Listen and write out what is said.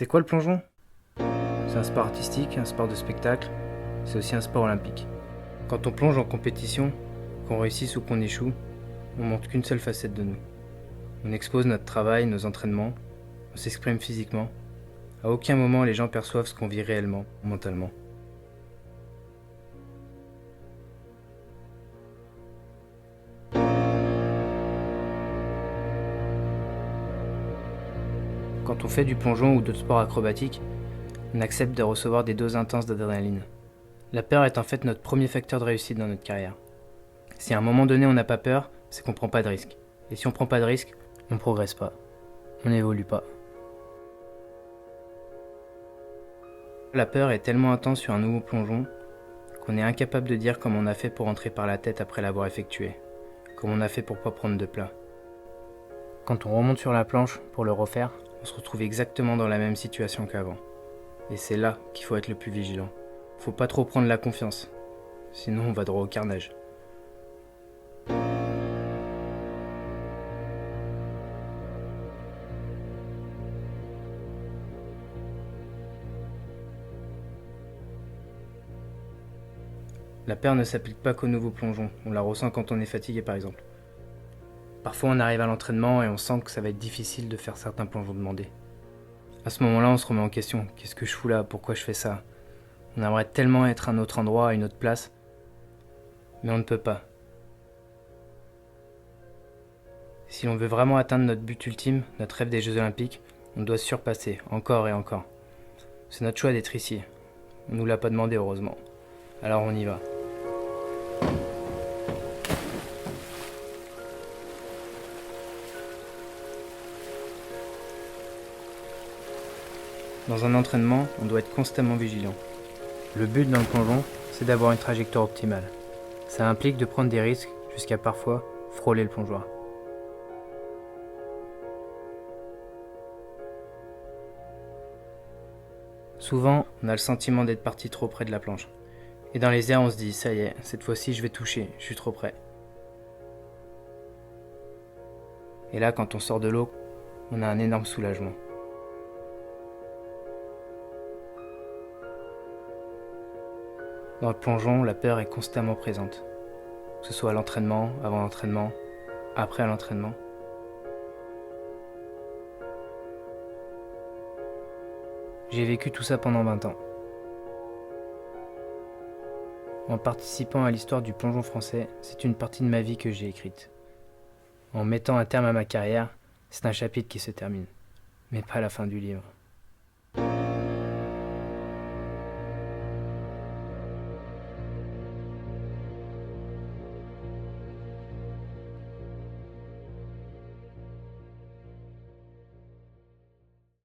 C'est quoi le plongeon? C'est un sport artistique, un sport de spectacle, c'est aussi un sport olympique. Quand on plonge en compétition, qu'on réussisse ou qu'on échoue, on montre qu'une seule facette de nous. On expose notre travail, nos entraînements, on s'exprime physiquement. À aucun moment les gens perçoivent ce qu'on vit réellement, mentalement. Quand on fait du plongeon ou d'autres sports acrobatiques, on accepte de recevoir des doses intenses d'adrénaline. La peur est en fait notre premier facteur de réussite dans notre carrière. Si à un moment donné on n'a pas peur, c'est qu'on prend pas de risque. Et si on prend pas de risque, on progresse pas. On n'évolue pas. La peur est tellement intense sur un nouveau plongeon qu'on est incapable de dire comment on a fait pour entrer par la tête après l'avoir effectué. Comment on a fait pour pas prendre de plat. Quand on remonte sur la planche pour le refaire, on se retrouve exactement dans la même situation qu'avant. Et c'est là qu'il faut être le plus vigilant. Faut pas trop prendre la confiance, sinon on va droit au carnage. La peur ne s'applique pas qu'au nouveau plongeon, on la ressent quand on est fatigué par exemple. Parfois on arrive à l'entraînement et on sent que ça va être difficile de faire certains plongeons demandés. À ce moment-là on se remet en question, qu'est-ce que je fous là, pourquoi je fais ça? On aimerait tellement être à un autre endroit, à une autre place, mais on ne peut pas. Si l'on veut vraiment atteindre notre but ultime, notre rêve des Jeux Olympiques, on doit se surpasser, encore et encore. C'est notre choix d'être ici. On nous l'a pas demandé heureusement. Alors on y va. Dans un entraînement, on doit être constamment vigilant. Le but dans le plongeon, c'est d'avoir une trajectoire optimale. Ça implique de prendre des risques jusqu'à parfois frôler le plongeoir. Souvent, on a le sentiment d'être parti trop près de la planche. Et dans les airs, on se dit, ça y est, cette fois-ci je vais toucher, je suis trop près. Et là, quand on sort de l'eau, on a un énorme soulagement. Dans le plongeon, la peur est constamment présente. Que ce soit à l'entraînement, avant l'entraînement, après l'entraînement. J'ai vécu tout ça pendant 20 ans. En participant à l'histoire du plongeon français, c'est une partie de ma vie que j'ai écrite. En mettant un terme à ma carrière, c'est un chapitre qui se termine, mais pas la fin du livre.